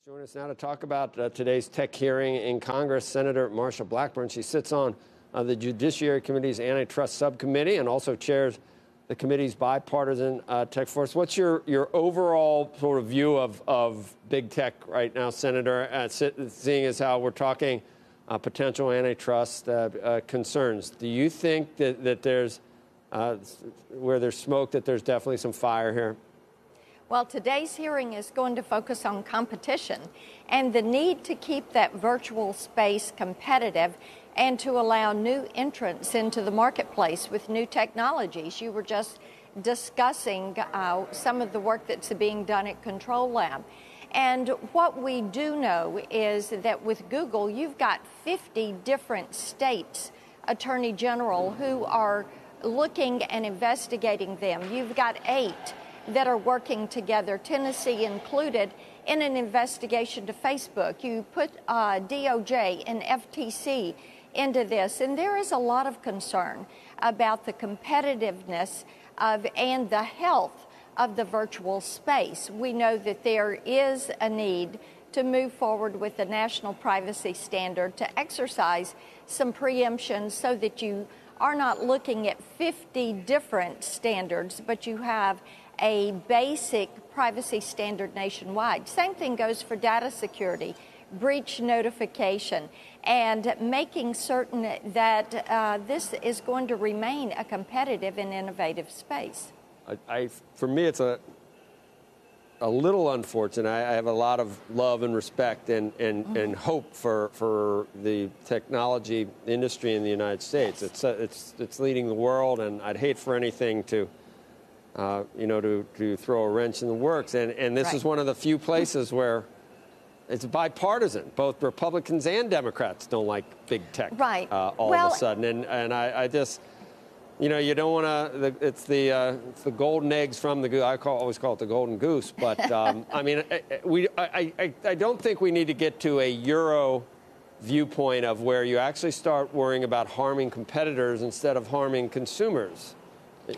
Join us now to talk about today's tech hearing in Congress. Senator Marsha Blackburn, she sits on the Judiciary Committee's Antitrust Subcommittee and also chairs the committee's bipartisan tech force. What's your overall sort of view of big tech right now, Senator, seeing as how we're talking potential antitrust concerns? Do you think that there's, where there's smoke, that there's definitely some fire here? Well, today's hearing is going to focus on competition and the need to keep that virtual space competitive and to allow new entrants into the marketplace with new technologies. You were just discussing some of the work that's being done at Control Lab. And what we do know is that with Google, you've got 50 different states' attorney general who are looking and investigating them. You've got 8 that are working together, Tennessee included, in an investigation to Facebook. You put DOJ and FTC into this, and there is a lot of concern about the competitiveness of and the health of the virtual space. We know that there is a need to move forward with the national privacy standard to exercise some preemption so that you are not looking at 50 different standards, but you have a basic privacy standard nationwide. Same thing goes for data security, breach notification, and making certain that this is going to remain a competitive and innovative space. For me, it's a little unfortunate. I have a lot of love and respect and hope for the technology industry in the United States. Yes. It's leading the world, and I'd hate for anything to throw a wrench in the works. And this is one of the few places where it's bipartisan. Both Republicans and Democrats don't like big tech all of a sudden. And I just, you don't want to, it's the golden eggs from the goose. I always call it the golden goose. But, I mean, I don't think we need to get to a Euro viewpoint of where you actually start worrying about harming competitors instead of harming consumers.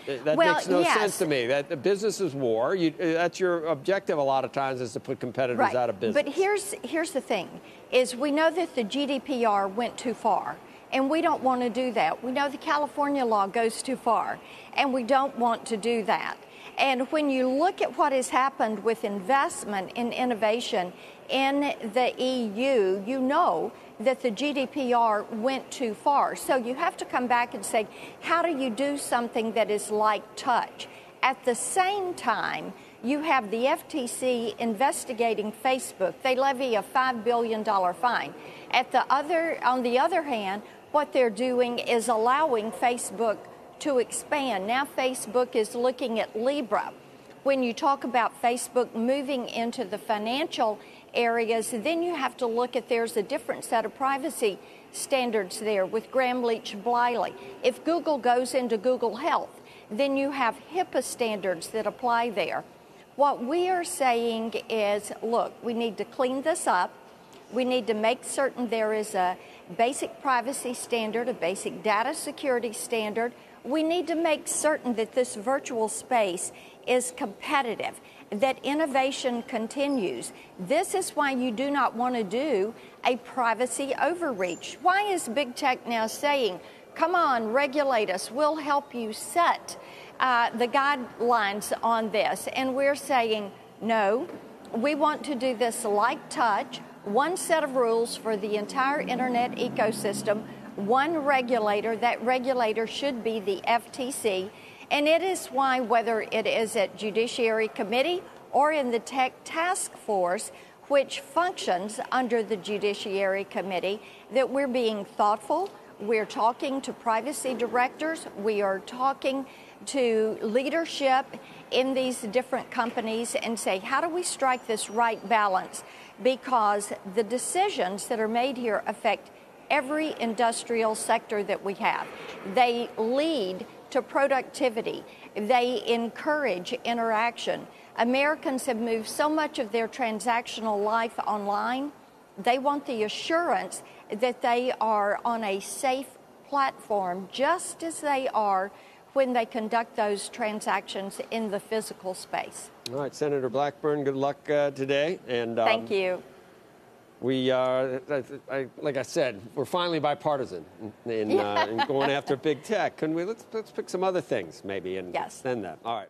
That makes no sense to me. That the business is war. That's your objective a lot of times, is to put competitors out of business. But here's the thing, is we know that the GDPR went too far, and we don't want to do that. We know the California law goes too far, and we don't want to do that. And when you look at what has happened with investment in innovation in the EU, you know that the GDPR went too far. So you have to come back and say, how do you do something that is like touch? At the same time, you have the FTC investigating Facebook. They levy a $5 billion fine. On the other hand, what they're doing is allowing Facebook to expand. Now Facebook is looking at Libra. When you talk about Facebook moving into the financial areas, then you have to look at, there's a different set of privacy standards there with Graham Leach Bliley. If Google goes into Google Health, then you have HIPAA standards that apply there. What we are saying is, look, we need to clean this up. We need to make certain there is a basic privacy standard, a basic data security standard. We need to make certain that this virtual space is competitive, that innovation continues. This is why you do not want to do a privacy overreach. Why is big tech now saying, come on, regulate us, we'll help you set the guidelines on this? And we're saying, no, we want to do this like touch, one set of rules for the entire internet ecosystem, one regulator. That regulator should be the FTC. And it is why, whether it is at Judiciary Committee or in the Tech Task Force, which functions under the Judiciary Committee, that we're being thoughtful. We're talking to privacy directors. We are talking to leadership in these different companies and say, how do we strike this right balance? Because the decisions that are made here affect every industrial sector that we have. They lead to productivity. They encourage interaction. Americans have moved so much of their transactional life online. They want the assurance that they are on a safe platform, just as they are when they conduct those transactions in the physical space. All right, Senator Blackburn, good luck today. And thank you. we like I said, we're finally bipartisan in going after big tech. Couldn't we? Let's pick some other things maybe and extend that. All right.